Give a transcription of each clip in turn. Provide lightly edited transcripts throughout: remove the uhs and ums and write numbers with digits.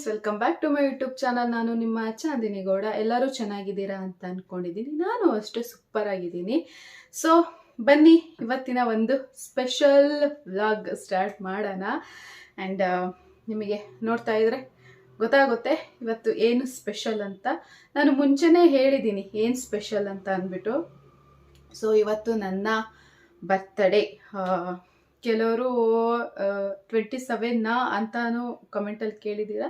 Welcome back to my YouTube channel. ನಾನು ನಿಮ್ಮ ಚಾಂದಿನಿ ಗೌಡ. ಎಲ್ಲರೂ ಚೆನ್ನಾಗಿದ್ದೀರಾ ಅಂತ ಅಂದ್ಕೊಂಡಿದ್ದೀನಿ. ನಾನು ಅಷ್ಟೇ ಸೂಪರ್ ಆಗಿದ್ದೀನಿ. ಸೊ ಬನ್ನಿ ಇವತ್ತಿನ ಒಂದು ಸ್ಪೆಷಲ್ ವ್ಲಾಗ್ ಸ್ಟಾರ್ಟ್ ಮಾಡೋಣ. ಆ್ಯಂಡ್ ನಿಮಗೆ ನೋಡ್ತಾ ಇದ್ರೆ ಗೊತ್ತಾಗುತ್ತೆ ಇವತ್ತು ಏನು ಸ್ಪೆಷಲ್ ಅಂತ. ನಾನು ಮುಂಚೆನೇ ಹೇಳಿದ್ದೀನಿ ಏನು ಸ್ಪೆಷಲ್ ಅಂತ ಅಂದ್ಬಿಟ್ಟು. ಸೊ ಇವತ್ತು ನನ್ನ ಬರ್ತ್ಡೇ. ಕೆಲವರು 27 ಅಂತಾನು ಕಮೆಂಟಲ್ಲಿ ಕೇಳಿದ್ದೀರಾ.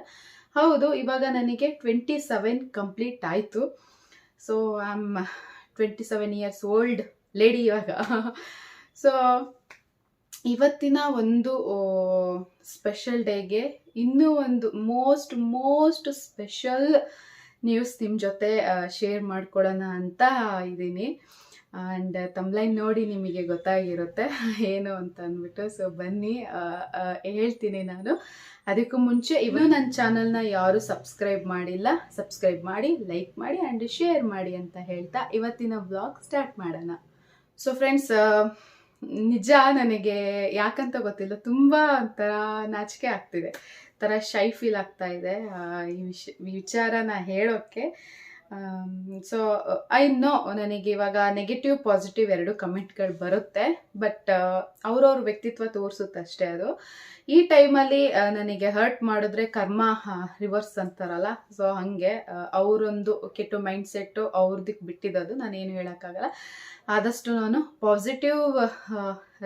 ಹೌದು, ಇವಾಗ ನನಗೆ 27 ಕಂಪ್ಲೀಟ್ ಆಯಿತು. So I am 27 years old lady ಇವಾಗ. ಸೊ ಇವತ್ತಿನ ಒಂದು ಸ್ಪೆಷಲ್ ಡೇಗೆ ಇನ್ನೂ ಒಂದು ಮೋಸ್ಟ್ ಸ್ಪೆಷಲ್ ನ್ಯೂಸ್ ನಿಮ್ಮ ಜೊತೆ ಶೇರ್ ಮಾಡ್ಕೊಳ್ಳೋಣ ಅಂತ ಇದ್ದೀನಿ. ಆ್ಯಂಡ್ ತಮ್ಲೈನ್ ನೋಡಿ ನಿಮಗೆ ಗೊತ್ತಾಗಿರುತ್ತೆ ಏನು ಅಂತ ಅಂದ್ಬಿಟ್ಟು. ಸೊ ಬನ್ನಿ ಹೇಳ್ತೀನಿ ನಾನು. ಅದಕ್ಕೂ ಮುಂಚೆ ಇನ್ನೂ ನನ್ನ ಚಾನಲ್ನ ಯಾರು ಸಬ್ಸ್ಕ್ರೈಬ್ ಮಾಡಿಲ್ಲ, ಸಬ್ಸ್ಕ್ರೈಬ್ ಮಾಡಿ, ಲೈಕ್ ಮಾಡಿ ಆ್ಯಂಡ್ ಶೇರ್ ಮಾಡಿ ಅಂತ ಹೇಳ್ತಾ ಇವತ್ತಿನ ವ್ಲಾಗ್ ಸ್ಟಾರ್ಟ್ ಮಾಡೋಣ. ಸೊ ಫ್ರೆಂಡ್ಸ್, ನಿಜ ನನಗೆ ಯಾಕಂತ ಗೊತ್ತಿಲ್ಲ, ತುಂಬ ಒಂಥರ ನಾಚಿಕೆ ಆಗ್ತಿದೆ, ಥರ ಶೈ ಫೀಲ್ ಆಗ್ತಾ ಇದೆ ಈ ವಿಚಾರನ ಹೇಳೋಕ್ಕೆ. ಸೊ ಐ ನೋ ನನಗೆ ಇವಾಗ ನೆಗೆಟಿವ್ ಪಾಸಿಟಿವ್ ಎರಡು ಕಮೆಂಟ್ಗಳು ಬರುತ್ತೆ, ಬಟ್ ಅವ್ರವ್ರ ವ್ಯಕ್ತಿತ್ವ ತೋರಿಸುತ್ತೆ ಅಷ್ಟೇ. ಅದು ಈ ಟೈಮಲ್ಲಿ ನನಗೆ ಹರ್ಟ್ ಮಾಡಿದ್ರೆ ಕರ್ಮ ರಿವರ್ಸ್ ಅಂತಾರಲ್ಲ, ಸೊ ಹಾಗೆ ಅವರೊಂದು ಕೆಟ್ಟ ಮೈಂಡ್ ಸೆಟ್ಟು ಅವ್ರದಕ್ಕೆ ಬಿಟ್ಟಿದ್ದದು, ನಾನೇನು ಹೇಳೋಕ್ಕಾಗಲ್ಲ. ಆದಷ್ಟು ನಾನು ಪಾಸಿಟಿವ್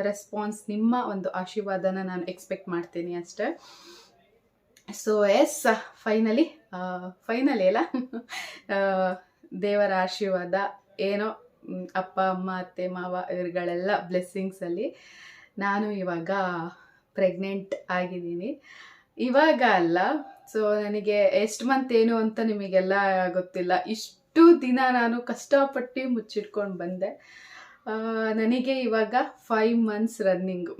ರೆಸ್ಪಾನ್ಸ್, ನಿಮ್ಮ ಒಂದು ಆಶೀರ್ವಾದನ ನಾನು ಎಕ್ಸ್ಪೆಕ್ಟ್ ಮಾಡ್ತೀನಿ ಅಷ್ಟೇ. ಸೊ ಎಸ್, ಫೈನಲಿ ಅಲ್ಲ ದೇವರ ಆಶೀರ್ವಾದ ಏನೋ, ಅಪ್ಪ ಅಮ್ಮ ಅತ್ತೆ ಮಾವ ಇವ್ರುಗಳೆಲ್ಲ ಬ್ಲೆಸ್ಸಿಂಗ್ಸಲ್ಲಿ ನಾನು ಇವಾಗ ಪ್ರೆಗ್ನೆಂಟ್ ಆಗಿದ್ದೀನಿ. ಇವಾಗ ಅಲ್ಲ, ಸೊ ನನಗೆ ಎಷ್ಟು ಮಂತ್ ಏನು ಅಂತ ನಿಮಗೆಲ್ಲ ಗೊತ್ತಿಲ್ಲ. ಇಷ್ಟು ದಿನ ನಾನು ಕಷ್ಟಪಟ್ಟು ಮುಚ್ಚಿಟ್ಕೊಂಡು ಬಂದೆ. ನನಗೆ ಇವಾಗ 5 months ರನ್ನಿಂಗು.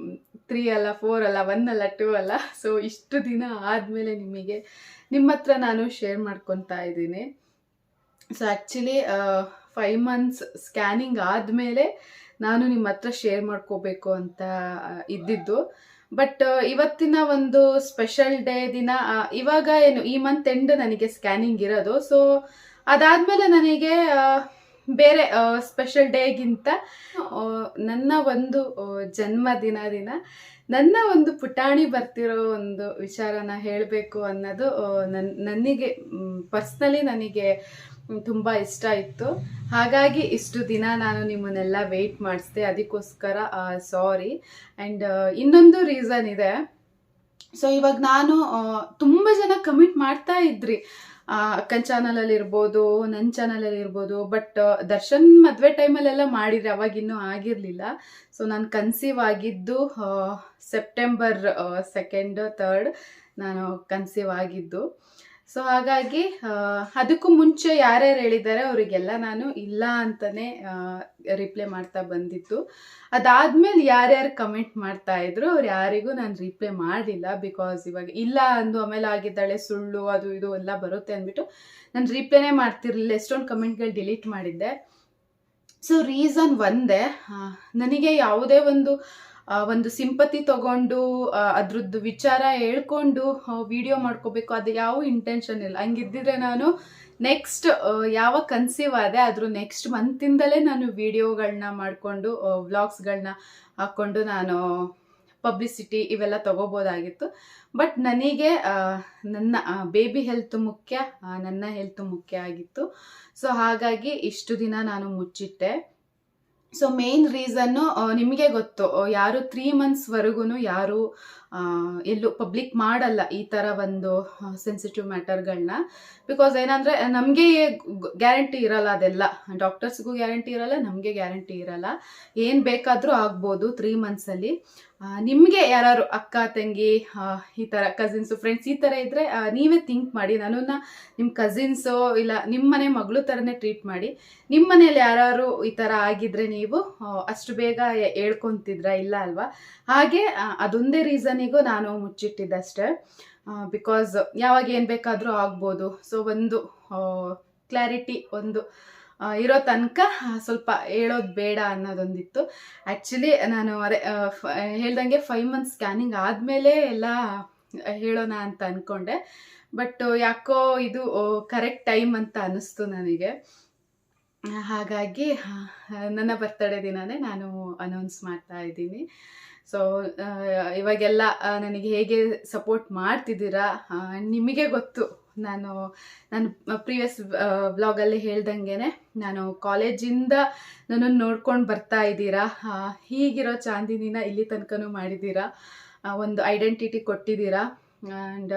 3 ಅಲ್ಲ, 4 ಅಲ್ಲ, 1 ಅಲ್ಲ, 2 ಅಲ್ಲ. ಸೊ ಇಷ್ಟು ದಿನ ಆದಮೇಲೆ ನಿಮ್ಮ ಹತ್ರ ನಾನು ಶೇರ್ ಮಾಡ್ಕೊತಾ ಇದ್ದೀನಿ. ಸೊ ಆ್ಯಕ್ಚುಲಿ 5 months ಸ್ಕ್ಯಾನಿಂಗ್ ಆದಮೇಲೆ ನಾನು ನಿಮ್ಮ ಹತ್ರ ಶೇರ್ ಮಾಡ್ಕೋಬೇಕು ಅಂತ ಇದ್ದಿದ್ದು. ಬಟ್ ಇವತ್ತಿನ ಒಂದು ಸ್ಪೆಷಲ್ ಡೇ ದಿನ, ಇವಾಗ ಏನು ಈ ಮಂತ್ ಎಂಡ್ ನನಗೆ ಸ್ಕ್ಯಾನಿಂಗ್ ಇರೋದು. ಸೊ ಅದಾದಮೇಲೆ ನನಗೆ ಬೇರೆ ಸ್ಪೆಷಲ್ ಡೇಗಿಂತ ನನ್ನ ಒಂದು ಜನ್ಮದಿನ ನನ್ನ ಒಂದು ಪುಟಾಣಿ ಬರ್ತಿರೋ ಒಂದು ವಿಚಾರನ ಹೇಳಬೇಕು ಅನ್ನೋದು ನನಗೆ ಪರ್ಸ್ನಲಿ ನನಗೆ ತುಂಬ ಇಷ್ಟ ಇತ್ತು. ಹಾಗಾಗಿ ಇಷ್ಟು ದಿನ ನಾನು ನಿಮ್ಮನ್ನೆಲ್ಲ ವೆಯ್ಟ್ ಮಾಡಿಸ್ದೆ, ಅದಕ್ಕೋಸ್ಕರ ಸಾರಿ. ಆ್ಯಂಡ್ ಇನ್ನೊಂದು ರೀಸನ್ ಇದೆ. ಸೊ ಇವಾಗ ನಾನು ತುಂಬ ಜನ ಕಮೆಂಟ್ ಮಾಡ್ತಾ ಇದ್ರಿ, ಅಕ್ಕನ ಚಾನಲಲ್ಲಿ ಇರ್ಬೋದು, ನನ್ನ ಚಾನಲಲ್ಲಿ ಇರ್ಬೋದು. ಬಟ್ ದರ್ಶನ್ ಮದುವೆ ಟೈಮಲ್ಲೆಲ್ಲ ಮಾಡಿದರೆ ಅವಾಗಿನ್ನೂ ಆಗಿರಲಿಲ್ಲ. ಸೊ ನಾನು ಕನ್ಸೀವ್ ಆಗಿದ್ದು September 2nd 3rd ನಾನು ಕನ್ಸೀವ್ ಆಗಿದ್ದು. ಸೊ ಹಾಗಾಗಿ ಅದಕ್ಕೂ ಮುಂಚೆ ಯಾರ್ಯಾರು ಹೇಳಿದ್ದಾರೆ ಅವರಿಗೆಲ್ಲ ನಾನು ಇಲ್ಲ ಅಂತಲೇ ರಿಪ್ಲೈ ಮಾಡ್ತಾ ಬಂದಿತ್ತು. ಅದಾದಮೇಲೆ ಯಾರ್ಯಾರು ಕಮೆಂಟ್ ಮಾಡ್ತಾ ಇದ್ರು ಅವ್ರು ಯಾರಿಗೂ ನಾನು ರಿಪ್ಲೈ ಮಾಡಲಿಲ್ಲ. ಬಿಕಾಸ್ ಇವಾಗ ಇಲ್ಲ ಅಂದು ಆಮೇಲೆ ಆಗಿದ್ದಾಳೆ ಸುಳ್ಳು ಅದು ಇದು ಎಲ್ಲ ಬರುತ್ತೆ ಅಂದ್ಬಿಟ್ಟು ನಾನು ರಿಪ್ಲೈನೇ ಮಾಡ್ತಿರ್ಲಿಲ್ಲ. ಎಷ್ಟೊಂದು ಕಮೆಂಟ್ಗಳು ಡಿಲೀಟ್ ಮಾಡಿದ್ದೆ. ಸೊ ರೀಸನ್ ಒಂದೇ, ನನಗೆ ಯಾವುದೇ ಒಂದು ಸಿಂಪತಿ ತಗೊಂಡು ಅದ್ರದ್ದು ವಿಚಾರ ಹೇಳ್ಕೊಂಡು ವಿಡಿಯೋ ಮಾಡ್ಕೋಬೇಕು ಅದು ಯಾವ ಇಂಟೆನ್ಷನ್ ಇಲ್ಲ. ಹಂಗಿದ್ದಿದ್ರೆ ನಾನು ನೆಕ್ಸ್ಟ್ ಯಾವಾಗ ಕನ್ಸೀವ್ ಆದೆ ಅದ್ರ ನೆಕ್ಸ್ಟ್ ಮಂತಿಂದಲೇ ನಾನು ವಿಡಿಯೋಗಳನ್ನ ಮಾಡಿಕೊಂಡು ವ್ಲಾಗ್ಸ್ಗಳನ್ನ ಹಾಕ್ಕೊಂಡು ನಾನು ಪಬ್ಲಿಸಿಟಿ ಇವೆಲ್ಲ ತಗೋಬೋದಾಗಿತ್ತು. ಬಟ್ ನನಗೆ ನನ್ನ ಬೇಬಿ ಹೆಲ್ತ್ ಮುಖ್ಯ, ನನ್ನ ಹೆಲ್ತ್ ಮುಖ್ಯ ಆಗಿತ್ತು. ಸೊ ಹಾಗಾಗಿ ಇಷ್ಟು ದಿನ ನಾನು ಮುಚ್ಚಿಟ್ಟೆ. ಸೊ ಮೇನ್ ರೀಸನ್ನು ನಿಮಗೆ ಗೊತ್ತು, ಯಾರು 3 monthsವರೆಗೂ ಯಾರು ಎಲ್ಲೂ ಪಬ್ಲಿಕ್ ಮಾಡಲ್ಲ ಈ ಥರ ಒಂದು ಸೆನ್ಸಿಟಿವ್ ಮ್ಯಾಟರ್ಗಳನ್ನ. ಬಿಕಾಸ್ ಏನಂದರೆ ನಮಗೆ ಗ್ಯಾರಂಟಿ ಇರಲ್ಲ, ಅದೆಲ್ಲ ಡಾಕ್ಟರ್ಸ್ಗೂ ಗ್ಯಾರಂಟಿ ಇರಲ್ಲ, ನಮಗೆ ಗ್ಯಾರಂಟಿ ಇರಲ್ಲ. ಏನು ಬೇಕಾದರೂ ಆಗ್ಬೋದು 3 monthsಲ್ಲಿ. ನಿಮಗೆ ಯಾರು ಅಕ್ಕ ತಂಗಿ ಈ ಥರ ಕಸಿನ್ಸು ಫ್ರೆಂಡ್ಸ್ ಈ ಥರ ಇದ್ದರೆ ನೀವೇ ಥಿಂಕ್ ಮಾಡಿ, ನನ್ನನ್ನು ನಿಮ್ಮ ಕಸಿನ್ಸು ಇಲ್ಲ ನಿಮ್ಮ ಮನೆ ಮಗಳು ಥರನೇ ಟ್ರೀಟ್ ಮಾಡಿ. ನಿಮ್ಮ ಮನೇಲಿ ಯಾರು ಈ ಥರ ಆಗಿದ್ರೆ ನೀವು ಅಷ್ಟು ಬೇಗ ಹೇಳ್ಕೊತಿದ್ರ? ಇಲ್ಲ ಅಲ್ವಾ? ಹಾಗೆ ಅದೊಂದೇ ರೀಸನಿಗೂ ನಾನು ಮುಚ್ಚಿಟ್ಟಿದ್ದಷ್ಟೇ. ಬಿಕಾಸ್ ಯಾವಾಗ ಏನು ಬೇಕಾದರೂ ಆಗ್ಬೋದು. ಸೊ ಒಂದು ಕ್ಲಾರಿಟಿ ಒಂದು ಇರೋ ತನಕ ಸ್ವಲ್ಪ ಹೇಳೋದು ಬೇಡ ಅನ್ನೋದೊಂದಿತ್ತು. ಆ್ಯಕ್ಚುಲಿ ನಾನು ಅದೇ ಹೇಳ್ದಂಗೆ 5 months ಸ್ಕ್ಯಾನಿಂಗ್ ಆದಮೇಲೆ ಎಲ್ಲ ಹೇಳೋಣ ಅಂತ ಅಂದ್ಕೊಂಡೆ. ಬಟ್ ಯಾಕೋ ಇದು ಕರೆಕ್ಟ್ ಟೈಮ್ ಅಂತ ಅನ್ನಿಸ್ತು ನನಗೆ. ಹಾಗಾಗಿ ನನ್ನ ಬರ್ತಡೇ ದಿನನೇ ನಾನು ಅನೌನ್ಸ್ ಮಾಡ್ತಾ ಇದ್ದೀನಿ. ಸೊ ಇವಾಗೆಲ್ಲ ನನಗೆ ಹೇಗೆ ಸಪೋರ್ಟ್ ಮಾಡ್ತಿದ್ದೀರಾ ನಿಮಗೆ ಗೊತ್ತು. ನಾನು ಪ್ರೀವಿಯಸ್ ವ್ಲಾಗಲ್ಲಿ ಹೇಳ್ದಂಗೆ ನಾನು ಕಾಲೇಜಿಂದ ನನ್ನನ್ನು ನೋಡ್ಕೊಂಡು ಬರ್ತಾ ಇದ್ದೀರಾ. ಹೀಗಿರೋ ಚಾಂದಿನಿನ ಇಲ್ಲಿ ತನಕನೂ ಮಾಡಿದ್ದೀರಾ, ಒಂದು ಐಡೆಂಟಿಟಿ ಕೊಟ್ಟಿದ್ದೀರಾ. ಆ್ಯಂಡ್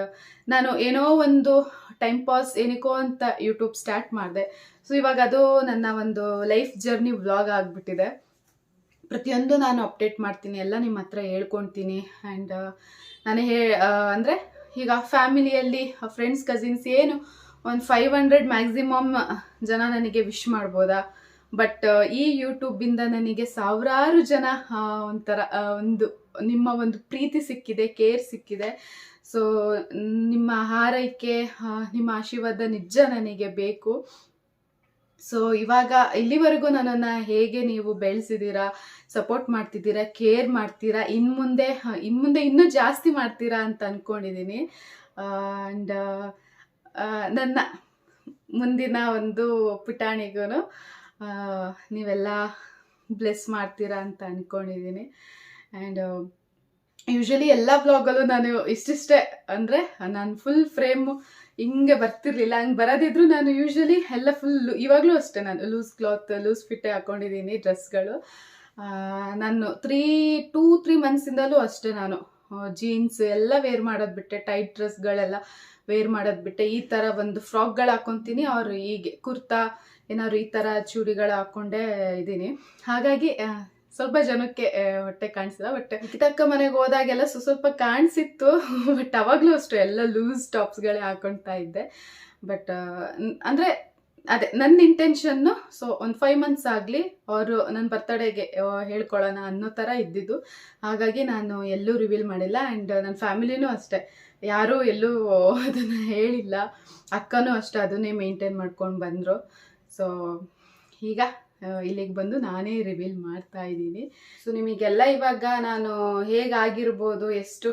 ನಾನು ಏನೋ ಒಂದು ಟೈಮ್ ಪಾಸ್ ಏನಕ್ಕೋ ಅಂತ ಯೂಟ್ಯೂಬ್ ಸ್ಟಾರ್ಟ್ ಮಾಡಿದೆ. ಸೊ ಇವಾಗ ಅದು ನನ್ನ ಒಂದು ಲೈಫ್ ಜರ್ನಿ ವ್ಲಾಗ್ ಆಗಿಬಿಟ್ಟಿದೆ. ಪ್ರತಿಯೊಂದು ನಾನು ಅಪ್ಡೇಟ್ ಮಾಡ್ತೀನಿ, ಎಲ್ಲ ನಿಮ್ಮ ಹತ್ರ ಹೇಳ್ಕೊಳ್ತೀನಿ. ಆ್ಯಂಡ್ ನಾನು ಅಂದರೆ ಈಗ ಫ್ಯಾಮಿಲಿಯಲ್ಲಿ ಫ್ರೆಂಡ್ಸ್ ಕಸಿನ್ಸ್ ಏನು ಒಂದು 500 ಮ್ಯಾಕ್ಸಿಮಮ್ ಜನ ನನಗೆ ವಿಶ್ ಮಾಡ್ಬೋದಾ, ಬಟ್ ಈ ಯೂಟ್ಯೂಬಿಂದ ನನಗೆ ಸಾವಿರಾರು ಜನ ಒಂಥರ ನಿಮ್ಮ ಒಂದು ಪ್ರೀತಿ ಸಿಕ್ಕಿದೆ, ಕೇರ್ ಸಿಕ್ಕಿದೆ. ಸೊ ನಿಮ್ಮ ಹಾರೈಕೆ, ನಿಮ್ಮ ಆಶೀರ್ವಾದ ನಿಜ ನನಗೆ ಬೇಕು. ಸೊ ಇವಾಗ ಇಲ್ಲಿವರೆಗೂ ನನ್ನನ್ನು ಹೇಗೆ ನೀವು ಬೆಳೆಸಿದ್ದೀರಾ, ಸಪೋರ್ಟ್ ಮಾಡ್ತಿದ್ದೀರಾ, ಕೇರ್ ಮಾಡ್ತೀರಾ, ಇನ್ಮುಂದೆ ಇನ್ನೂ ಜಾಸ್ತಿ ಮಾಡ್ತೀರಾ ಅಂತ ಅಂದ್ಕೊಂಡಿದ್ದೀನಿ. ಆ್ಯಂಡ್ ನನ್ನ ಮುಂದಿನ ಒಂದು ಪುಟಾಣಿಗೂ ನೀವೆಲ್ಲ ಬ್ಲೆಸ್ ಮಾಡ್ತೀರಾ ಅಂತ ಅಂದ್ಕೊಂಡಿದ್ದೀನಿ. ಆ್ಯಂಡ್ ಯೂಶ್ವಲಿ ಎಲ್ಲ ವ್ಲಾಗಲ್ಲೂ ನಾನು ಇಷ್ಟಿಷ್ಟೇ, ಅಂದರೆ ನಾನು ಫುಲ್ ಫ್ರೇಮು ಹಿಂಗೆ ಬರ್ತಿರ್ಲಿಲ್ಲ. ಹಂಗೆ ಬರೋದಿದ್ರು ನಾನು ಯೂಶ್ವಲಿ ಎಲ್ಲ ಫುಲ್, ಇವಾಗಲೂ ಅಷ್ಟೇ ನಾನು ಲೂಸ್ ಕ್ಲಾತ್, ಲೂಸ್ ಫಿಟ್ಟೇ ಹಾಕ್ಕೊಂಡಿದ್ದೀನಿ ಡ್ರೆಸ್ಗಳು. ನಾನು 2-3 ಮಂತ್ಸಿಂದಲೂ ಅಷ್ಟೇ ನಾನು ಜೀನ್ಸ್ ಎಲ್ಲ ವೇರ್ ಮಾಡೋದು ಬಿಟ್ಟೆ, ಟೈಟ್ ಡ್ರೆಸ್ಗಳೆಲ್ಲ ವೇರ್ ಮಾಡೋದು ಬಿಟ್ಟೆ. ಈ ಥರ ಒಂದು ಫ್ರಾಕ್ಗಳು ಹಾಕ್ಕೊತೀನಿ, ಅವ್ರು ಹೀಗೆ ಕುರ್ತಾ ಏನಾದ್ರು ಈ ಥರ ಚೂಡಿಗಳು ಹಾಕ್ಕೊಂಡೇ ಇದ್ದೀನಿ. ಹಾಗಾಗಿ ಸ್ವಲ್ಪ ಜನಕ್ಕೆ ಹೊಟ್ಟೆ ಕಾಣಿಸಿಲ್ಲ. ಬಟ್ ಕಿತಕ್ಕ ಮನೆಗೆ ಹೋದಾಗೆಲ್ಲ ಸ್ವಲ್ಪ ಕಾಣಿಸಿತ್ತು. ಬಟ್ ಅವಾಗಲೂ ಅಷ್ಟೇ ಎಲ್ಲ ಲೂಸ್ ಟಾಪ್ಸ್ಗಳೇ ಹಾಕೊಳ್ತಾ ಇದ್ದೆ. ಬಟ್ ಅಂದರೆ ಅದೇ ನನ್ನ ಇಂಟೆನ್ಷನ್ನು. ಸೊ ಒಂದು 5 ಮಂತ್ಸ್ ಆಗಲಿ, ಅವರು ನನ್ನ ಬರ್ತಡೇಗೆ ಹೇಳ್ಕೊಳ್ಳೋಣ ಅನ್ನೋ ಥರ ಇದ್ದಿದ್ದು. ಹಾಗಾಗಿ ನಾನು ಎಲ್ಲೂ ರಿವೀಲ್ ಮಾಡಿಲ್ಲ. ಆ್ಯಂಡ್ ನನ್ನ ಫ್ಯಾಮಿಲಿನೂ ಅಷ್ಟೇ, ಯಾರೂ ಎಲ್ಲೂ ಅದನ್ನು ಹೇಳಿಲ್ಲ. ಅಕ್ಕನೂ ಅಷ್ಟೇ ಅದನ್ನೇ ಮೇಂಟೈನ್ ಮಾಡ್ಕೊಂಡು ಬಂದರು. ಸೊ ಈಗ ಇಲ್ಲಿಗೆ ಬಂದು ನಾನೇ ರಿವೀಲ್ ಮಾಡ್ತಾ ಇದ್ದೀನಿ. ಸೊ ನಿಮಗೆಲ್ಲ ಇವಾಗ ನಾನು ಹೇಗಾಗಿರ್ಬೋದು, ಎಷ್ಟು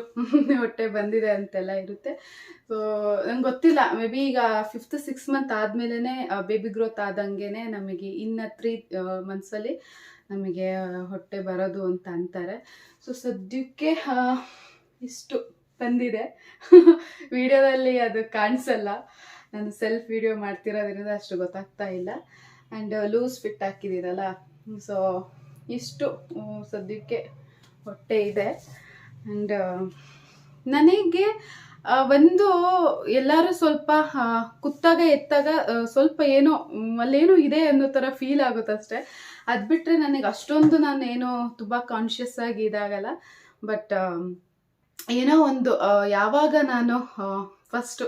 ಹೊಟ್ಟೆ ಬಂದಿದೆ ಅಂತೆಲ್ಲ ಇರುತ್ತೆ. ಸೊ ನಂಗೆ ಗೊತ್ತಿಲ್ಲ, ಮೇ ಬಿ ಈಗ 5th-6th ಮಂತ್ ಆದಮೇಲೆ ಬೇಬಿ ಗ್ರೋತ್ ಆದಂಗೆ ನಮಗೆ ಇನ್ನು 3 ಮಂತ್ಸಲ್ಲಿ ನಮಗೆ ಹೊಟ್ಟೆ ಬರೋದು ಅಂತ ಅಂತಾರೆ. ಸೊ ಸದ್ಯಕ್ಕೆ ಇಷ್ಟು ಬಂದಿದೆ. ವಿಡಿಯೋದಲ್ಲಿ ಅದು ಕಾಣಿಸಲ್ಲ, ನಾನು ಸೆಲ್ಫ್ ವಿಡಿಯೋ ಮಾಡ್ತಿರೋದ್ರಿಂದ ಅಷ್ಟು ಗೊತ್ತಾಗ್ತಾ ಇಲ್ಲ. ಆ್ಯಂಡ್ ಲೂಸ್ ಫಿಟ್ ಹಾಕಿದ್ದೀರಲ್ಲ, ಸೊ ಇಷ್ಟು ಸದ್ಯಕ್ಕೆ ಹೊಟ್ಟೆ ಇದೆ. ಆ್ಯಂಡ್ ನನಗೆ ಒಂದು ಎಲ್ಲರೂ ಸ್ವಲ್ಪ ಕುತ್ತಾಗ ಎತ್ತಾಗ ಸ್ವಲ್ಪ ಏನೋ ಅಲ್ಲೇನೋ ಇದೆ ಅನ್ನೋ ಥರ ಫೀಲ್ ಆಗುತ್ತೆ ಅಷ್ಟೇ. ಅದು ಬಿಟ್ಟರೆ ನನಗೆ ಅಷ್ಟೊಂದು ನಾನೇನೋ ತುಂಬ ಕಾನ್ಷಿಯಸ್ ಆಗಿ ಇದಾಗಲ್ಲ. ಬಟ್ ಏನೋ ಒಂದು ಯಾವಾಗ ನಾನು ಫಸ್ಟು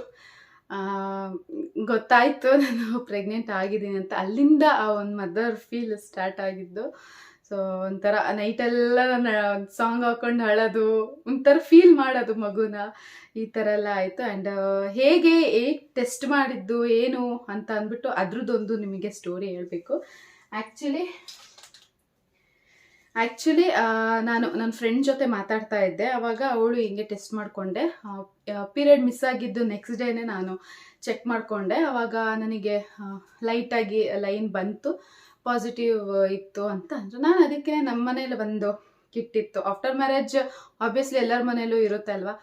ಗೊತ್ತಾಯಿತು ನಾನು ಪ್ರೆಗ್ನೆಂಟ್ ಆಗಿದ್ದೀನಿ ಅಂತ, ಅಲ್ಲಿಂದ ಆ ಒಂದು ಮದರ್ ಫೀಲ್ ಸ್ಟಾರ್ಟ್ ಆಗಿದ್ದು. ಸೊ ಒಂಥರ ನೈಟೆಲ್ಲ ನಾನು ಸಾಂಗ್ ಹಾಕೊಂಡು ಅಳೋದು, ಒಂಥರ ಫೀಲ್ ಮಾಡೋದು ಮಗುನ, ಈ ಥರ ಎಲ್ಲ ಆಯಿತು. ಆ್ಯಂಡ್ ಹೇಗೆ ಟೆಸ್ಟ್ ಮಾಡಿದ್ದು ಏನು ಅಂತ ಅಂದ್ಬಿಟ್ಟು ಅದ್ರದ್ದೊಂದು ನಿಮಗೆ ಸ್ಟೋರಿ ಹೇಳಬೇಕು. ಆ್ಯಕ್ಚುಲಿ ನಾನು ನನ್ನ ಫ್ರೆಂಡ್ ಜೊತೆ ಮಾತಾಡ್ತಾ ಇದ್ದೆ. ಆವಾಗ ಅವಳು ಹಿಂಗೆ ಟೆಸ್ಟ್ ಮಾಡಿಕೊಂಡೆ, ಪೀರಿಯಡ್ ಮಿಸ್ ಆಗಿದ್ದು ನೆಕ್ಸ್ಟ್ ಡೇನೇ ನಾನು ಚೆಕ್ ಮಾಡಿಕೊಂಡೆ. ಆವಾಗ ನನಗೆ ಲೈಟಾಗಿ ಲೈನ್ ಬಂತು, ಪಾಸಿಟಿವ್ ಇತ್ತು ಅಂತ ಅಂದರು. ನಾನು ಅದಕ್ಕೆ ನಮ್ಮ ಮನೇಲಿ ಒಂದು ಕಿಟ್ ಇತ್ತು, ಆಫ್ಟರ್ ಮ್ಯಾರೇಜ್ ಆಬ್ವಿಯಸ್ಲಿ ಎಲ್ಲರ ಮನೇಲೂ ಇರುತ್ತೆ ಅಲ್ವಾ.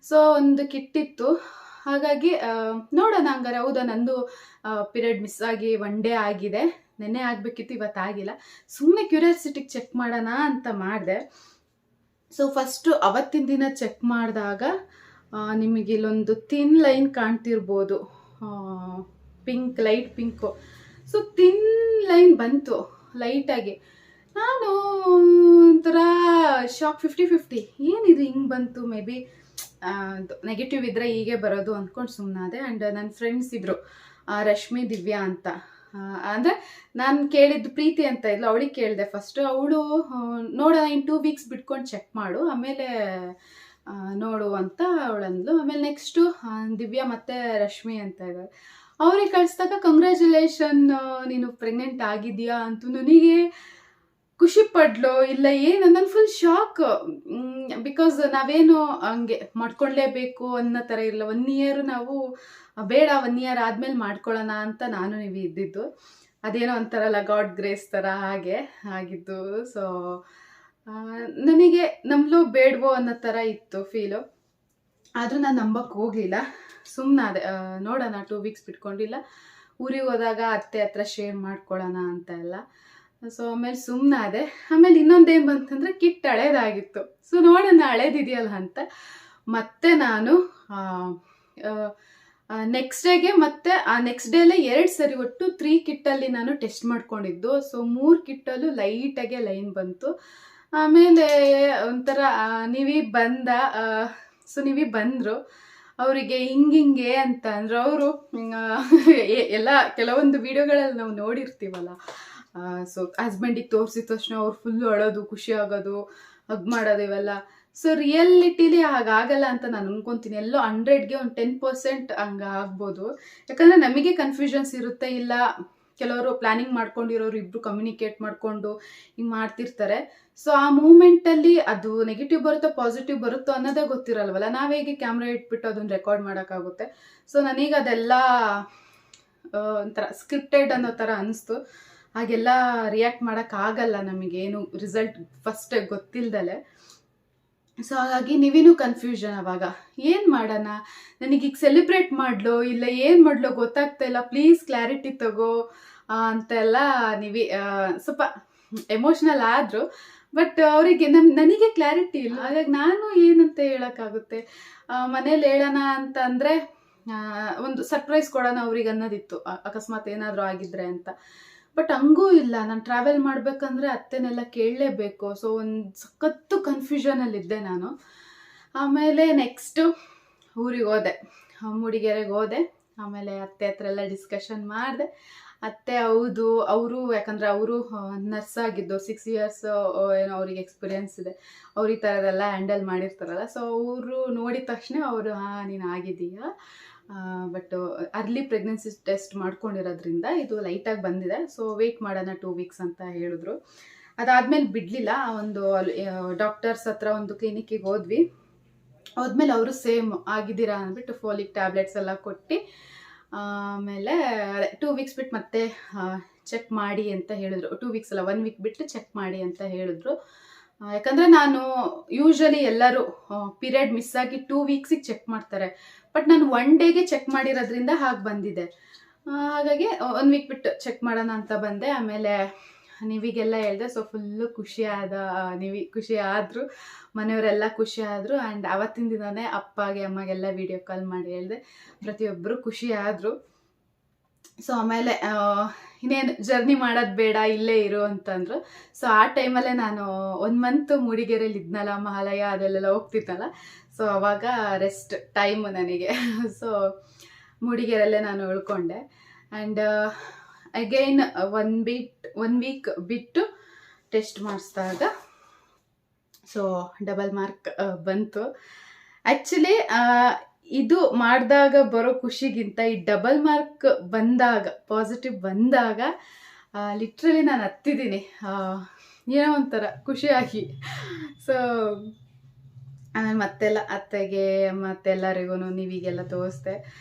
ಸೊ ಒಂದು ಕಿಟ್ ಇತ್ತು. ಹಾಗಾಗಿ ನೋಡೋಣ ಹಂಗಾರೆ, ಹೌದಾ ನಂದು ಪೀರಿಯಡ್ ಮಿಸ್ ಆಗಿ 1 ಡೇ ಆಗಿದೆ, ನೆನ್ನೆ ಆಗಬೇಕಿತ್ತು, ಇವತ್ತು ಆಗಿಲ್ಲ, ಸುಮ್ಮನೆ ಕ್ಯೂರಿಯಾಸಿಟಿಗೆ ಚೆಕ್ ಮಾಡೋಣ ಅಂತ ಮಾಡಿದೆ. ಸೊ ಫಸ್ಟು ಅವತ್ತಿನ ದಿನ ಚೆಕ್ ಮಾಡಿದಾಗ ನಿಮಗೆ ಇಲ್ಲೊಂದು ಥಿನ್ ಲೈನ್ ಕಾಣ್ತಿರ್ಬೋದು, pink, light pink. So thin line ಬಂತು ಲೈಟಾಗಿ. ನಾನು ಒಂಥರ ಶಾಕ್, 50-50 ಏನಿದು ಹಿಂಗೆ ಬಂತು, ಮೇ ಬಿ ನೆಗೆಟಿವ್ ಇದ್ದರೆ ಹೀಗೆ ಬರೋದು ಅಂದ್ಕೊಂಡು ಸುಮ್ಮನಾದೆ. ಆ್ಯಂಡ್ ನನ್ನ ಫ್ರೆಂಡ್ಸ್ ಇದ್ದರು, ರಶ್ಮಿ, ದಿವ್ಯಾ ಅಂತ. ಅಂದರೆ ನಾನು ಕೇಳಿದ್ದು ಪ್ರೀತಿ ಅಂತ ಇದ್ಲು, ಅವಳಿಗೆ ಕೇಳಿದೆ ಫಸ್ಟು. ಅವಳು ನೋಡೋಣ ಇನ್ನು 2 ವೀಕ್ಸ್ ಬಿಟ್ಕೊಂಡು ಚೆಕ್ ಮಾಡು, ಆಮೇಲೆ ನೋಡು ಅಂತ ಅವಳಂದ್ಲು. ಆಮೇಲೆ ನೆಕ್ಸ್ಟು ದಿವ್ಯಾ ಮತ್ತು ರಶ್ಮಿ ಅಂತ ಇದ್ದಾರೆ. ಅವ್ರಿಗೆ ಕಳಿಸಿದಾಗ ಕಂಗ್ರ್ಯಾಚುಲೇಷನ್, ನೀನು ಪ್ರೆಗ್ನೆಂಟ್ ಆಗಿದೆಯಾ ಅಂತೂ ನನಗೆ ಖುಷಿ ಪಡ್ಲೋ ಇಲ್ಲ ಏನು, ನಾನು ಫುಲ್ ಶಾಕ್. ಬಿಕಾಸ್ ನಾವೇನು ಹಂಗೆ ಮಾಡ್ಕೊಳ್ಳೇಬೇಕು ಅನ್ನೋ ಥರ ಇಲ್ಲ. 1 ಇಯರ್ ನಾವು ಬೇಡ 1 ಇಯರ್ ಆದಮೇಲೆ ಮಾಡ್ಕೊಳ್ಳೋಣ ಅಂತ ನಾನು ನೀವು ಇದ್ದಿದ್ದು. ಅದೇನೋ ಒಂಥರಲ್ಲ ಗಾಡ್ ಗ್ರೇಸ್ ಥರ ಹಾಗೆ ಆಗಿದ್ದು. ಸೊ ನನಗೆ ನಂಬಲೋ ಬೇಡವೋ ಅನ್ನೋ ಥರ ಇತ್ತು ಫೀಲು. ಆದರೂ ನಾನು ನಂಬಕ್ಕೆ ಹೋಗಲಿಲ್ಲ, ಸುಮ್ಮನಾದೆ. ನೋಡೋಣ 2 ವೀಕ್ಸ್ ಬಿಟ್ಕೊಂಡಿಲ್ಲ, ಊರಿಗೆ ಹೋದಾಗ ಅತ್ತೆ ಹತ್ರ ಶೇರ್ ಮಾಡ್ಕೊಳ್ಳೋಣ ಅಂತ ಎಲ್ಲ. ಸೊ ಆಮೇಲೆ ಸುಮ್ಮನಾದೆ. ಆಮೇಲೆ ಇನ್ನೊಂದೇನು ಬಂತಂದರೆ ಕಿಟ್ ಹಳೇದಾಗಿತ್ತು. ಸೊ ನೋಡೋಣ ಹಳೇದಿದೆಯಲ್ಲ ಅಂತ ಮತ್ತೆ ನಾನು ನೆಕ್ಸ್ಟ್ ಡೇಗೆ ಮತ್ತೆ ಆ ನೆಕ್ಸ್ಟ್ ಡೇಲೆ 2 ಸರಿ ಒಟ್ಟು 3 ಕಿಟ್ಟಲ್ಲಿ ನಾನು ಟೆಸ್ಟ್ ಮಾಡ್ಕೊಂಡಿದ್ದು. ಸೊ 3 ಕಿಟ್ಟಲ್ಲೂ ಲೈಟಾಗೆ ಲೈನ್ ಬಂತು. ಆಮೇಲೆ ಒಂಥರ ನೀವಿ ಬಂದ. ಸೊ ನೀವಿ ಬಂದರು, ಅವರಿಗೆ ಹಿಂಗೆ ಅಂತ ಅಂದರು. ಅವರು ಎಲ್ಲ ಕೆಲವೊಂದು ವಿಡಿಯೋಗಳಲ್ಲಿ ನಾವು ನೋಡಿರ್ತೀವಲ್ಲ. ಸೊ ಹಸ್ಬೆಂಡಿಗೆ ತೋರಿಸಿದ ತಕ್ಷಣ ಅವ್ರು ಫುಲ್ಲು ಅಳೋದು, ಖುಷಿ ಆಗೋದು, ಹಗ್ ಮಾಡೋದು ಇವೆಲ್ಲ. ಸೊ ರಿಯಾಲಿಟಿಲಿ ಹಾಗಾಗಲ್ಲ ಅಂತ ನಾನು ಅನ್ಕೊತೀನಿ. ಎಲ್ಲೋ 100ಗೆ ಒಂದು 10% ಹಂಗೆ ಆಗ್ಬೋದು. ಯಾಕಂದರೆ ನಮಗೆ ಕನ್ಫ್ಯೂಷನ್ಸ್ ಇರುತ್ತೆ, ಇಲ್ಲ ಕೆಲವರು ಪ್ಲ್ಯಾನಿಂಗ್ ಮಾಡ್ಕೊಂಡಿರೋರು ಇಬ್ಬರು ಕಮ್ಯುನಿಕೇಟ್ ಮಾಡಿಕೊಂಡು ಹಿಂಗೆ ಮಾಡ್ತಿರ್ತಾರೆ. ಸೊ ಆ ಮೂಮೆಂಟಲ್ಲಿ ಅದು ನೆಗೆಟಿವ್ ಬರುತ್ತೋ ಪಾಸಿಟಿವ್ ಬರುತ್ತೋ ಅನ್ನೋದೇ ಗೊತ್ತಿರಲ್ವಲ್ಲ. ನಾವು ಹೇಗೆ ಕ್ಯಾಮ್ರಾ ಇಟ್ಬಿಟ್ಟು ಅದನ್ನು ರೆಕಾರ್ಡ್ ಮಾಡೋಕ್ಕಾಗುತ್ತೆ. ಸೊ ನನಗೆ ಅದೆಲ್ಲ ಒಂಥರ ಸ್ಕ್ರಿಪ್ಟೆಡ್ ಅನ್ನೋ ಥರ ಅನಿಸ್ತು. ಹಾಗೆಲ್ಲ ರಿಯಾಕ್ಟ್ ಮಾಡೋಕ್ಕಾಗಲ್ಲ ನಮಗೇನು ರಿಸಲ್ಟ್ ಫಸ್ಟ್ ಗೊತ್ತಿಲ್ದಲೆ. ಸೊ ಹಾಗಾಗಿ ನೀವೇನು ಕನ್ಫ್ಯೂಷನ್. ಅವಾಗ ಏನು ಮಾಡೋಣ, ನನಗೀಗ ಸೆಲೆಬ್ರೇಟ್ ಮಾಡಲೋ ಇಲ್ಲ ಏನು ಮಾಡಲೋ ಗೊತ್ತಾಗ್ತಾ ಇಲ್ಲ, ಪ್ಲೀಸ್ ಕ್ಲಾರಿಟಿ ತಗೋ ಅಂತೆಲ್ಲ ನೀವೇ ಸ್ವಲ್ಪ ಎಮೋಷ್ನಲ್ ಆದರು. ಬಟ್ ಅವರಿಗೆ ನನಗೆ ಕ್ಲಾರಿಟಿ ಇಲ್ಲ. ಹಾಗಾಗಿ ನಾನು ಏನಂತ ಹೇಳೋಕ್ಕಾಗುತ್ತೆ. ಮನೇಲಿ ಹೇಳೋಣ ಅಂತ ಅಂದರೆ ಒಂದು ಸರ್ಪ್ರೈಸ್ ಕೊಡೋಣ ಅವ್ರಿಗೆ ಅನ್ನೋದಿತ್ತು, ಅಕಸ್ಮಾತ್ ಏನಾದರೂ ಆಗಿದ್ರೆ ಅಂತ. ಬಟ್ ಹಂಗೂ ಇಲ್ಲ. ನಾನು ಟ್ರಾವೆಲ್ ಮಾಡಬೇಕಂದ್ರೆ ಅತ್ತೆನೆಲ್ಲ ಕೇಳಲೇಬೇಕು. ಸೊ ಒಂದು ಸಖತ್ತು ಕನ್ಫ್ಯೂಷನಲ್ಲಿದ್ದೆ ನಾನು. ಆಮೇಲೆ ನೆಕ್ಸ್ಟು ಊರಿಗೆ ಹೋದೆ, ಮೂಡಿಗೆರೆಗೆ ಹೋದೆ. ಆಮೇಲೆ ಅತ್ತೆ ಹತ್ರ ಎಲ್ಲ ಡಿಸ್ಕಷನ್ ಮಾಡಿದೆ. ಅತ್ತೆ ಹೌದು, ಅವರು ಯಾಕಂದರೆ ಅವರು ನರ್ಸ್ ಆಗಿದ್ದು 6 ಇಯರ್ಸ್ ಏನೋ ಅವ್ರಿಗೆ ಎಕ್ಸ್ಪೀರಿಯನ್ಸ್ ಇದೆ, ಅವ್ರು ಈ ಥರದೆಲ್ಲ ಹ್ಯಾಂಡಲ್ ಮಾಡಿರ್ತಾರಲ್ಲ. ಸೊ ಅವರು ನೋಡಿದ ತಕ್ಷಣ ಅವರು ನೀನು ಆಗಿದ್ದೀಯಾ, ಬಟ್ ಅರ್ಲಿ ಪ್ರೆಗ್ನೆನ್ಸಿ ಟೆಸ್ಟ್ ಮಾಡ್ಕೊಂಡಿರೋದ್ರಿಂದ ಇದು ಲೈಟಾಗಿ ಬಂದಿದೆ, ಸೊ ವೆಯ್ಟ್ ಮಾಡೋಣ 2 ವೀಕ್ಸ್ ಅಂತ ಹೇಳಿದ್ರು. ಅದಾದಮೇಲೆ ಬಿಡಲಿಲ್ಲ. ಒಂದು ಡಾಕ್ಟರ್ಸ್ ಹತ್ರ ಒಂದು ಕ್ಲಿನಿಕ್ಕಿಗೆ ಹೋದ್ವಿ. ಹೋದ್ಮೇಲೆ ಅವರು ಸೇಮ್ ಆಗಿದ್ದೀರಾ ಅಂದ್ಬಿಟ್ಟು ಫೋಲಿಕ್ ಟ್ಯಾಬ್ಲೆಟ್ಸ್ ಎಲ್ಲ ಕೊಟ್ಟು ಆಮೇಲೆ 2 ವೀಕ್ಸ್ ಬಿಟ್ಟು ಮತ್ತೆ ಚೆಕ್ ಮಾಡಿ ಅಂತ ಹೇಳಿದ್ರು. 2 ವೀಕ್ಸ್ ಅಲ್ಲ 1 ವೀಕ್ ಬಿಟ್ಟು ಚೆಕ್ ಮಾಡಿ ಅಂತ ಹೇಳಿದ್ರು. ಯಾಕಂದರೆ ನಾನು ಯೂಶ್ವಲಿ ಎಲ್ಲರೂ ಪೀರಿಯಡ್ ಮಿಸ್ ಆಗಿ 2 ವೀಕ್ಸಿಗೆ ಚೆಕ್ ಮಾಡ್ತಾರೆ. ಬಟ್ ನಾನು 1 ಡೇಗೆ ಚೆಕ್ ಮಾಡಿರೋದ್ರಿಂದ ಹಾಗೆ ಬಂದಿದೆ. ಹಾಗಾಗಿ 1 ವೀಕ್ ಬಿಟ್ಟು ಚೆಕ್ ಮಾಡೋಣ ಅಂತ ಬಂದೆ. ಆಮೇಲೆ ನೀವಿಗೆಲ್ಲ ಹೇಳಿದೆ. ಸೊ ಫುಲ್ಲು ಖುಷಿ ಖುಷಿ ಆದರು, ಮನೆಯವರೆಲ್ಲ ಖುಷಿ ಆದರು. ಆ್ಯಂಡ್ ಆವತ್ತಿನ ದಿನವೇ ಅಪ್ಪಗೆ ಅಮ್ಮಗೆಲ್ಲ ವೀಡಿಯೋ ಕಾಲ್ ಮಾಡಿ ಹೇಳಿದೆ. ಪ್ರತಿಯೊಬ್ಬರು ಖುಷಿ ಆದರು. ಸೊ ಆಮೇಲೆ ಇನ್ನೇನು ಜರ್ನಿ ಮಾಡೋದು ಬೇಡ, ಇಲ್ಲೇ ಇರು ಅಂತಂದರು. ಸೊ ಆ ಟೈಮಲ್ಲೇ ನಾನು 1 ಮಂತ್ ಮೂಡಿಗೆರೆಯಲ್ಲಿ ಇದ್ನಲ್ಲ, ಮಹಾಲಯ ಅದೆಲ್ಲ ಹೋಗ್ತಿತ್ತಲ್ಲ. ಸೊ ಅವಾಗ ರೆಸ್ಟ್ ಟೈಮು ನನಗೆ. ಸೊ ಮೂಡಿಗೆರೆಯಲ್ಲೇ ನಾನು ಉಳ್ಕೊಂಡೆ. ಆ್ಯಂಡ್ ಅಗೈನ್ 1 ವೀಕ್ ಬಿಟ್ಟು ಟೆಸ್ಟ್ ಮಾಡಿಸಿದಾಗ ಸೊ ಡಬಲ್ ಮಾರ್ಕ್ ಬಂತು. ಆ್ಯಕ್ಚುಲಿ ಇದು ಮಾಡಿದಾಗ ಬರೋ ಖುಷಿಗಿಂತ ಈ ಡಬಲ್ ಮಾರ್ಕ್ ಬಂದಾಗ, ಪಾಸಿಟಿವ್ ಬಂದಾಗ ಲಿಟ್ರಲಿ ನಾನು ಹತ್ತಿದ್ದೀನಿ ಏನೋ ಒಂಥರ ಖುಷಿಯಾಗಿ. ಸೊ ಆಮೇಲೆ ಮತ್ತೆಲ್ಲ ಅತ್ತೆಗೆ ಮತ್ತೆಲ್ಲರಿಗೂ ನೀವೀಗೆಲ್ಲ ತೋರಿಸ್ದೆ,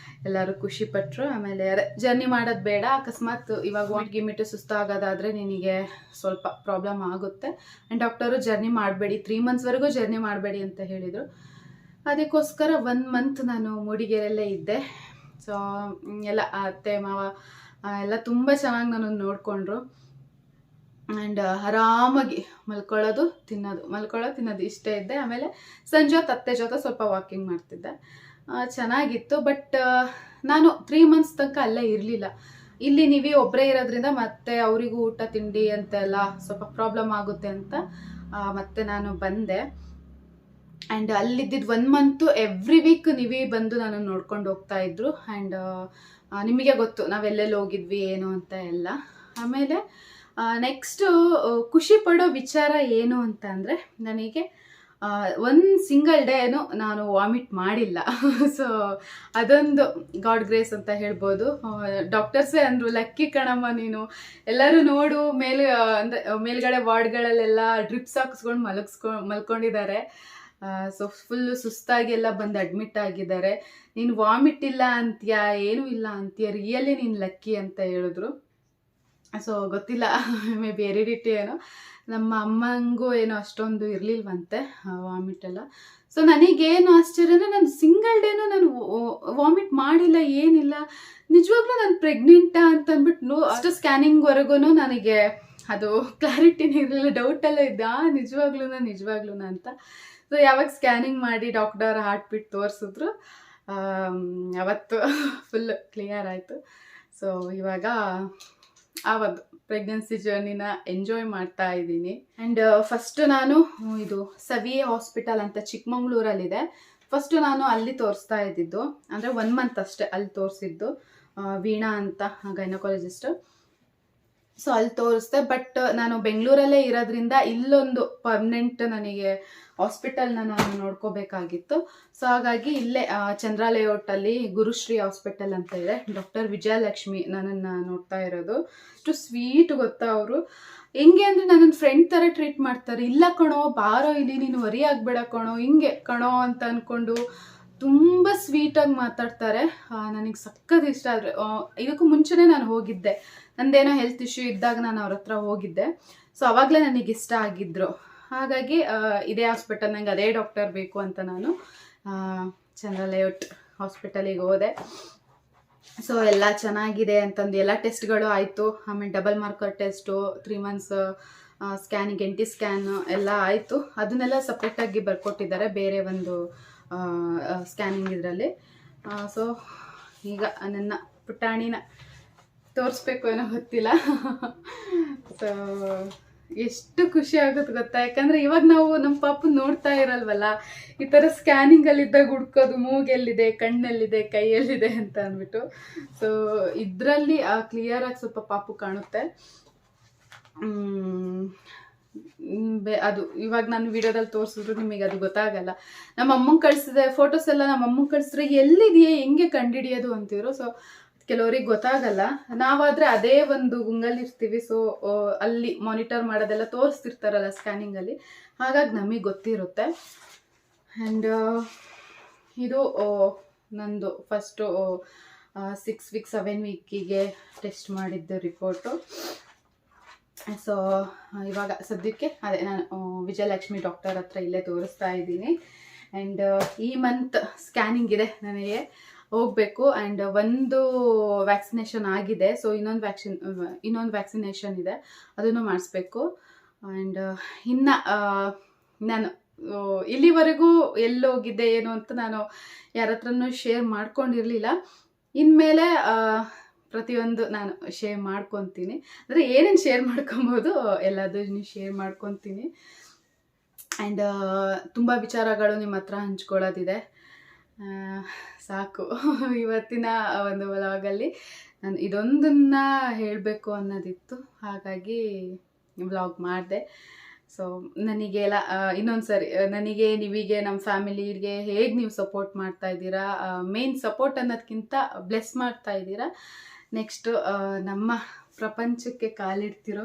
ಎಲ್ಲರೂ ಖುಷಿಪಟ್ಟರು. ಆಮೇಲೆ ಜರ್ನಿ ಮಾಡೋದು ಬೇಡ, ಅಕಸ್ಮಾತ್ ಇವಾಗ ಗಿಮಿಟ್ಟು ಸುಸ್ತಾಗೋದಾದರೆ ನಿನಗೆ ಸ್ವಲ್ಪ ಪ್ರಾಬ್ಲಮ್ ಆಗುತ್ತೆ. ಆ್ಯಂಡ್ ಡಾಕ್ಟರು ಜರ್ನಿ ಮಾಡಬೇಡಿ, 3 ಮಂತ್ಸ್ವರೆಗೂ ಜರ್ನಿ ಮಾಡಬೇಡಿ ಅಂತ ಹೇಳಿದರು. ಅದಕ್ಕೋಸ್ಕರ 1 ಮಂತ್ ನಾನು ಮೂಡಿಗೆರೆಯಲ್ಲೇ ಇದ್ದೆ. ಸೊ ಎಲ್ಲ ಅತ್ತೆ ಮಾವ ಎಲ್ಲ ತುಂಬ ಚೆನ್ನಾಗಿ ನನ್ನನ್ನು ನೋಡಿಕೊಂಡ್ರು. ಆ್ಯಂಡ್ ಆರಾಮಾಗಿ ಮಲ್ಕೊಳ್ಳೋದು ತಿನ್ನೋದು ಇಷ್ಟೇ ಇದ್ದೆ. ಆಮೇಲೆ ಸಂಜೆ ಹೊತ್ತು ಅತ್ತೆ ಜೊತೆ ಸ್ವಲ್ಪ ವಾಕಿಂಗ್ ಮಾಡ್ತಿದ್ದೆ, ಚೆನ್ನಾಗಿತ್ತು. ಬಟ್ ನಾನು 3 ಮಂತ್ಸ್ ತನಕ ಅಲ್ಲೇ ಇರಲಿಲ್ಲ. ಇಲ್ಲಿ ನೀವೇ ಒಬ್ಬರೇ ಇರೋದ್ರಿಂದ ಮತ್ತೆ ಅವರಿಗೂ ಊಟ ತಿಂಡಿ ಅಂತೆಲ್ಲ ಸ್ವಲ್ಪ ಪ್ರಾಬ್ಲಮ್ ಆಗುತ್ತೆ ಅಂತ ಮತ್ತೆ ನಾನು ಬಂದೆ. ಆ್ಯಂಡ್ ಅಲ್ಲಿದ್ದಿದ್ದು 1 ಮಂತು ಎವ್ರಿ ವೀಕ್ ನೀವೇ ಬಂದು ನಾನು ನೋಡ್ಕೊಂಡು ಹೋಗ್ತಾ ಇದ್ರು. ಆ್ಯಂಡ್ ನಿಮಗೆ ಗೊತ್ತು ನಾವೆಲ್ಲೆಲ್ಲಿ ಹೋಗಿದ್ವಿ ಏನು ಅಂತ ಎಲ್ಲ. ಆಮೇಲೆ ನೆಕ್ಸ್ಟು ಖುಷಿ ಪಡೋ ವಿಚಾರ ಏನು ಅಂತ ಅಂದರೆ, ನನಗೆ ಒಂದು ಸಿಂಗಲ್ ಡೇನು ನಾನು ವಾಮಿಟ್ ಮಾಡಿಲ್ಲ. ಸೊ ಅದೊಂದು ಗಾಡ್ ಗ್ರೇಸ್ ಅಂತ ಹೇಳ್ಬೋದು. ಡಾಕ್ಟರ್ಸೇ ಅಂದರು, ಲಕ್ಕಿ ಕಣಮ್ಮ ನೀನು, ಎಲ್ಲರೂ ನೋಡು ಅಂದರೆ ಮೇಲ್ಗಡೆ ವಾರ್ಡ್ಗಳಲ್ಲೆಲ್ಲ ಡ್ರಿಪ್ಸ್ ಹಾಕಿಸ್ಕೊಂಡು ಮಲ್ಕೊಂಡಿದ್ದಾರೆ. ಸೊ ಫುಲ್ಲು ಸುಸ್ತಾಗಿ ಎಲ್ಲ ಬಂದು ಅಡ್ಮಿಟ್ ಆಗಿದ್ದಾರೆ. ನೀನು ವಾಮಿಟ್ ಇಲ್ಲ ಅಂತೀಯ, ಏನೂ ಇಲ್ಲ ಅಂತೀಯ, ರಿಯಲಿ ನೀನು ಲಕ್ಕಿ ಅಂತ ಹೇಳಿದ್ರು. ಸೊ ಗೊತ್ತಿಲ್ಲ, ಮೇ ಬಿ ಹೆರಿಡಿಟಿ ಏನೋ, ನಮ್ಮ ಅಮ್ಮಂಗೂ ಏನೋ ಅಷ್ಟೊಂದು ಇರಲಿಲ್ವಂತೆ ವಾಮಿಟ್ ಎಲ್ಲ. ಸೊ ನನಗೇನು ಆಶ್ಚರ್ಯ ಅಂದರೆ ನಾನು ಸಿಂಗಲ್ ಡೇನೂ ನಾನು ವಾಮಿಟ್ ಮಾಡಿಲ್ಲ, ಏನಿಲ್ಲ. ನಿಜವಾಗ್ಲೂ ನಾನು ಪ್ರೆಗ್ನೆಂಟಾ ಅಂತ ಅಂದ್ಬಿಟ್ಟು ಅಷ್ಟು ಸ್ಕ್ಯಾನಿಂಗ್ವರೆಗೂ ನನಗೆ ಅದು ಕ್ಲಾರಿಟಿನೇ ಇರಲಿಲ್ಲ, ಡೌಟೆಲ್ಲ ಇದ್ದ ನಿಜವಾಗ್ಲೂ ಅಂತ. ಸೊ ಯಾವಾಗ ಸ್ಕ್ಯಾನಿಂಗ್ ಮಾಡಿ ಡಾಕ್ಟರ್ ಹಾರ್ಟ್ ಬೀಟ್ ತೋರಿಸಿದ್ರು, ಅವತ್ತು ಫುಲ್ ಕ್ಲಿಯರ್ ಆಯಿತು. ಸೊ ಇವಾಗ ಆ ಒಂದು ಪ್ರೆಗ್ನೆನ್ಸಿ ಜರ್ನಿನ ಎಂಜಾಯ್ ಮಾಡ್ತಾ ಇದ್ದೀನಿ. ಆ್ಯಂಡ್ ಫಸ್ಟ್ ನಾನು ಇದು ಸವಿ ಹಾಸ್ಪಿಟಲ್ ಅಂತ ಚಿಕ್ಕಮಂಗ್ಳೂರಲ್ಲಿದೆ, ಫಸ್ಟು ನಾನು ಅಲ್ಲಿ ತೋರಿಸ್ತಾ ಇದ್ದಿದ್ದು, ಅಂದರೆ 1 ಮಂತ್ ಅಷ್ಟೇ ಅಲ್ಲಿ ತೋರಿಸಿದ್ದು. ವೀಣಾ ಅಂತ ಗೈನಕಾಲಜಿಸ್ಟ್. ಸೊ ಅಲ್ಲಿ ತೋರಿಸ್ದೆ. ಬಟ್ ನಾನು ಬೆಂಗಳೂರಲ್ಲೇ ಇರೋದ್ರಿಂದ ಇಲ್ಲೊಂದು ಪರ್ಮನೆಂಟ್ ನನಗೆ ಹಾಸ್ಪಿಟಲ್ನ ನಾನು ನೋಡ್ಕೋಬೇಕಾಗಿತ್ತು. ಸೊ ಹಾಗಾಗಿ ಇಲ್ಲೇ ಚಂದ್ರ ಲೇಔಟಲ್ಲಿ ಗುರುಶ್ರೀ ಹಾಸ್ಪಿಟಲ್ ಅಂತ ಇದೆ. ಡಾಕ್ಟರ್ ವಿಜಯಲಕ್ಷ್ಮಿ ನನ್ನನ್ನು ನೋಡ್ತಾ ಇರೋದು. ಅಷ್ಟು ಸ್ವೀಟ್ ಗೊತ್ತಾ ಅವರು. ಹೆಂಗೆ ಅಂದರೆ ನನ್ನೊಂದು ಫ್ರೆಂಡ್ ಥರ ಟ್ರೀಟ್ ಮಾಡ್ತಾರೆ. ಇಲ್ಲ ಕಣೋ, ಬಾರೋ ಇಲ್ಲಿ, ನೀನು ವರಿ ಆಗಬೇಡ ಕಣೋ, ಹಿಂಗೆ ಕಣೋ ಅಂತ ಅಂದ್ಕೊಂಡು ತುಂಬ ಸ್ವೀಟಾಗಿ ಮಾತಾಡ್ತಾರೆ. ನನಗೆ ಸಖತ್ ಇಷ್ಟ. ಆದರೆ ಇದಕ್ಕೂ ಮುಂಚೆನೇ ನಾನು ಹೋಗಿದ್ದೆ, ನಂದೇನೋ ಹೆಲ್ತ್ ಇಶ್ಯೂ ಇದ್ದಾಗ ನಾನು ಅವ್ರ ಹತ್ರ ಹೋಗಿದ್ದೆ. ಸೊ ಅವಾಗಲೇ ನನಗೆ ಇಷ್ಟ ಆಗಿದ್ದರು. ಹಾಗಾಗಿ ಇದೇ ಹಾಸ್ಪಿಟಲ್, ನಂಗೆ ಅದೇ ಡಾಕ್ಟರ್ ಬೇಕು ಅಂತ ನಾನು ಚಂದ್ರ ಲೇಔಟ್ ಹಾಸ್ಪಿಟಲಿಗೆ ಹೋದೆ. ಸೊ ಎಲ್ಲ ಚೆನ್ನಾಗಿದೆ ಅಂತಂದು ಎಲ್ಲ ಟೆಸ್ಟ್ಗಳು ಆಯಿತು. ಆಮೇಲೆ double marker test, 3 months scanning, NT scan ಎಲ್ಲ ಆಯಿತು. ಅದನ್ನೆಲ್ಲ ಸಪ್ರೇಟಾಗಿ ಬರ್ಕೊಟ್ಟಿದ್ದಾರೆ ಬೇರೆ ಒಂದು ಸ್ಕ್ಯಾನಿಂಗ್ ಇದರಲ್ಲಿ. ಸೊ ಈಗ ನನ್ನ ಪುಟಾಣಿನ ತೋರಿಸ್ಬೇಕು ಏನೋ ಗೊತ್ತಿಲ್ಲ. ಸೊ ಎಷ್ಟು ಖುಷಿ ಆಗುತ್ತೆ ಗೊತ್ತಾ, ಯಾಕಂದರೆ ಇವಾಗ ನಾವು ನಮ್ಮ ಪಾಪು ನೋಡ್ತಾ ಇರಲ್ವಲ್ಲ, ಈ ಥರ ಸ್ಕ್ಯಾನಿಂಗಲ್ಲಿದ್ದಾಗ ಹುಡ್ಕೋದು ಮೂಗೆಲ್ಲಿದೆ, ಕಣ್ಣೆಲ್ಲಿದೆ, ಕೈಯಲ್ಲಿದೆ ಅಂತ ಅಂದ್ಬಿಟ್ಟು. ಸೊ ಇದರಲ್ಲಿ ಕ್ಲಿಯರಾಗಿ ಸ್ವಲ್ಪ ಪಾಪು ಕಾಣುತ್ತೆ. ಅದು ಇವಾಗ ನಾನು ವಿಡಿಯೋದಲ್ಲಿ ತೋರಿಸಿದ್ರು ನಿಮಗೆ ಅದು ಗೊತ್ತಾಗಲ್ಲ. ನಮ್ಮ ಅಮ್ಮಂಗೆ ಕಳಿಸಿದೆ ಫೋಟೋಸ್ ಎಲ್ಲ, ನಮ್ಮ ಅಮ್ಮಂಗೆ ಕಳಿಸಿದ್ರೆ ಎಲ್ಲಿದೆಯೇ, ಹೆಂಗೆ ಕಂಡುಹಿಡಿಯೋದು ಅಂತಿದ್ರು. ಸೊ ಕೆಲವ್ರಿಗೆ ಗೊತ್ತಾಗಲ್ಲ. ನಾವಾದರೆ ಅದೇ ಒಂದು ಗುಂಗಲ್ಲಿರ್ತೀವಿ. ಸೊ ಅಲ್ಲಿ ಮಾನಿಟರ್ ಮಾಡೋದೆಲ್ಲ ತೋರಿಸ್ತಿರ್ತಾರಲ್ಲ ಸ್ಕ್ಯಾನಿಂಗಲ್ಲಿ, ಹಾಗಾಗಿ ನಮಗೆ ಗೊತ್ತಿರುತ್ತೆ. ಆ್ಯಂಡ್ ಇದು ನಂದು ಫಸ್ಟು 6 week 7 weekಗೆ ಟೆಸ್ಟ್ ಮಾಡಿದ್ದು ರಿಪೋರ್ಟು. ಸೊ ಇವಾಗ ಸದ್ಯಕ್ಕೆ ಅದೇ ನಾನು ವಿಜಯಲಕ್ಷ್ಮಿ ಡಾಕ್ಟರ್ ಹತ್ರ ಇಲ್ಲೇ ತೋರಿಸ್ತಾ ಇದ್ದೀನಿ. ಆ್ಯಂಡ್ ಈ ಮಂತ್ ಸ್ಕ್ಯಾನಿಂಗ್ ಇದೆ, ನನಗೆ ಹೋಗಬೇಕು. ಆ್ಯಂಡ್ ಒಂದು ವ್ಯಾಕ್ಸಿನೇಷನ್ ಆಗಿದೆ. ಸೊ ಇನ್ನೊಂದು ವ್ಯಾಕ್ಸಿನೇಷನ್ ಇದೆ, ಅದನ್ನು ಮಾಡಿಸ್ಬೇಕು. ಆ್ಯಂಡ್ ಇನ್ನು ನಾನು ಇಲ್ಲಿವರೆಗೂ ಎಲ್ಲೋಗಿದ್ದೆ ಏನು ಅಂತ ನಾನು ಯಾರ ಹತ್ರನೂ ಶೇರ್ ಮಾಡ್ಕೊಂಡಿರಲಿಲ್ಲ. ಇನ್ಮೇಲೆ ಪ್ರತಿಯೊಂದು ನಾನು ಶೇರ್ ಮಾಡ್ಕೊತೀನಿ. ಅಂದರೆ ಏನೇನು ಶೇರ್ ಮಾಡ್ಕೊಬೋದು ಎಲ್ಲದನ್ನು ಶೇರ್ ಮಾಡ್ಕೊತೀನಿ. ಆ್ಯಂಡ್ ತುಂಬ ವಿಚಾರಗಳು ನಿಮ್ಮ ಹತ್ರ ಹಂಚ್ಕೊಳ್ಳೋದಿದೆ. ಸಾಕು, ಇವತ್ತಿನ ಒಂದು ವ್ಲಾಗಲ್ಲಿ ನಾನು ಇದೊಂದನ್ನು ಹೇಳಬೇಕು ಅನ್ನೋದಿತ್ತು, ಹಾಗಾಗಿ ವ್ಲಾಗ್ ಮಾಡಿದೆ. ಸೊ ನನಗೆಲ್ಲ ಇನ್ನೊಂದು ಸರಿ ನನಗೆ, ನೀವಿಗೆ, ನಮ್ಮ ಫ್ಯಾಮಿಲಿಗೆ ಹೇಗೆ ನೀವು ಸಪೋರ್ಟ್ ಮಾಡ್ತಾ ಇದ್ದೀರಾ, ಮೇನ್ ಸಪೋರ್ಟ್ ಅನ್ನೋದಕ್ಕಿಂತ ಬ್ಲೆಸ್ ಮಾಡ್ತಾ ಇದ್ದೀರಾ. ನೆಕ್ಸ್ಟು ನಮ್ಮ ಪ್ರಪಂಚಕ್ಕೆ ಕಾಲಿಡ್ತಿರೋ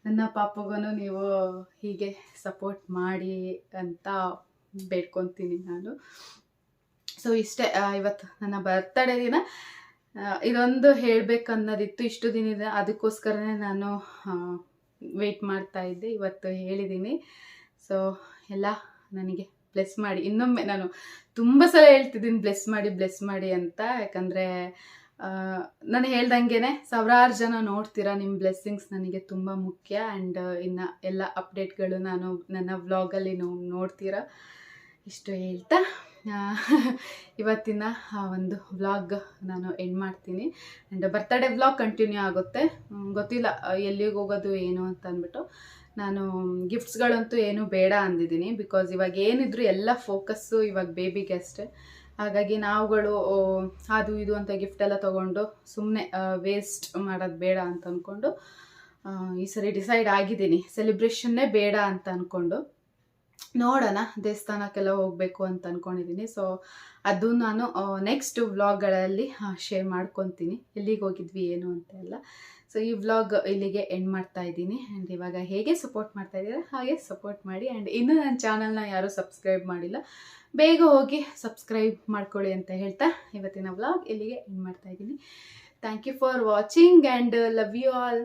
ನನ್ನ ಪಾಪಗೂ ನೀವು ಹೀಗೆ ಸಪೋರ್ಟ್ ಮಾಡಿ ಅಂತ ಬೇಡ್ಕೊತೀನಿ ನಾನು. ಸೊ ಇಷ್ಟೇ, ಇವತ್ತು ನನ್ನ ಬರ್ತಡೇ ದಿನ ಇದೊಂದು ಹೇಳಬೇಕು ಅನ್ನೋದಿತ್ತು. ಇಷ್ಟು ದಿನದ ಅದಕ್ಕೋಸ್ಕರನೇ ನಾನು ವೆಯ್ಟ್ ಮಾಡ್ತಾ ಇದ್ದೆ. ಇವತ್ತು ಹೇಳಿದ್ದೀನಿ. ಸೊ ಎಲ್ಲ ನನಗೆ ಬ್ಲೆಸ್ ಮಾಡಿ. ಇನ್ನೊಮ್ಮೆ ನಾನು ತುಂಬ ಸಲ ಹೇಳ್ತಿದ್ದೀನಿ ಬ್ಲೆಸ್ ಮಾಡಿ ಅಂತ. ಯಾಕಂದರೆ ನಾನು ಹೇಳ್ದಂಗೆ ಸಾವಿರಾರು ಜನ ನೋಡ್ತೀರಾ, ನಿಮ್ಮ ಬ್ಲೆಸ್ಸಿಂಗ್ಸ್ ನನಗೆ ತುಂಬ ಮುಖ್ಯ. ಆ್ಯಂಡ್ ಇನ್ನು ಎಲ್ಲ ಅಪ್ಡೇಟ್ಗಳು ನಾನು ನನ್ನ ವ್ಲಾಗಲ್ಲಿ ನೋಡ್ತೀರಾ. ಇಷ್ಟು ಹೇಳ್ತಾ ಇವತ್ತಿನ ಒಂದು ವ್ಲಾಗ್ ನಾನು ಎಂಡ್ ಮಾಡ್ತೀನಿ. ಆ್ಯಂಡ್ ಬರ್ತಡೇ ವ್ಲಾಗ್ ಕಂಟಿನ್ಯೂ ಆಗುತ್ತೆ. ಗೊತ್ತಿಲ್ಲ ಎಲ್ಲಿಗೆ ಹೋಗೋದು ಏನು ಅಂತ ಅಂದ್ಬಿಟ್ಟು ನಾನು ಗಿಫ್ಟ್ಸ್ಗಳಂತೂ ಏನೂ ಬೇಡ ಅಂದಿದ್ದೀನಿ. ಬಿಕಾಸ್ ಇವಾಗ ಏನಿದ್ರು ಎಲ್ಲ ಫೋಕಸ್ಸು ಇವಾಗ ಬೇಬಿಗೆ ಅಷ್ಟೇ. ಹಾಗಾಗಿ ನಾವುಗಳು ಅದು ಇದು ಅಂತ ಗಿಫ್ಟ್ ಎಲ್ಲ ತೊಗೊಂಡು ಸುಮ್ಮನೆ ವೇಸ್ಟ್ ಮಾಡೋದು ಬೇಡ ಅಂತ ಅಂದ್ಕೊಂಡು ಈ ಸರಿ ಡಿಸೈಡ್ ಆಗಿದ್ದೀನಿ, ಸೆಲೆಬ್ರೇಷನ್ನೇ ಬೇಡ ಅಂತ ಅಂದ್ಕೊಂಡು. ನೋಡೋಣ, ದೇವಸ್ಥಾನಕ್ಕೆಲ್ಲ ಹೋಗಬೇಕು ಅಂತ ಅಂದ್ಕೊಂಡಿದ್ದೀನಿ. ಸೊ ಅದು ನಾನು ನೆಕ್ಸ್ಟ್ ವ್ಲಾಗ್ಗಳಲ್ಲಿ ಶೇರ್ ಮಾಡ್ಕೊತೀನಿ, ಎಲ್ಲಿಗೆ ಹೋಗಿದ್ವಿ ಏನು ಅಂತ ಎಲ್ಲ. ಸೊ ಈ ವ್ಲಾಗ್ ಇಲ್ಲಿಗೆ ಎಂಡ್ ಮಾಡ್ತಾ ಇದ್ದೀನಿ. ಆ್ಯಂಡ್ ಇವಾಗ ಹೇಗೆ ಸಪೋರ್ಟ್ ಮಾಡ್ತಾ ಇದ್ದೀರಾ ಹಾಗೆ ಸಪೋರ್ಟ್ ಮಾಡಿ. ಆ್ಯಂಡ್ ಇನ್ನೂ ನನ್ನ ಚಾನಲ್ನ ಯಾರೂ ಸಬ್ಸ್ಕ್ರೈಬ್ ಮಾಡಿಲ್ಲ, ಬೇಗ ಹೋಗಿ ಸಬ್ಸ್ಕ್ರೈಬ್ ಮಾಡ್ಕೊಳ್ಳಿ ಅಂತ ಹೇಳ್ತಾ ಇವತ್ತಿನ ವ್ಲಾಗ್ ಇಲ್ಲಿಗೆ ಎಂಡ್ ಮಾಡ್ತಾ ಇದ್ದೀನಿ. Thank you for watching and love you all.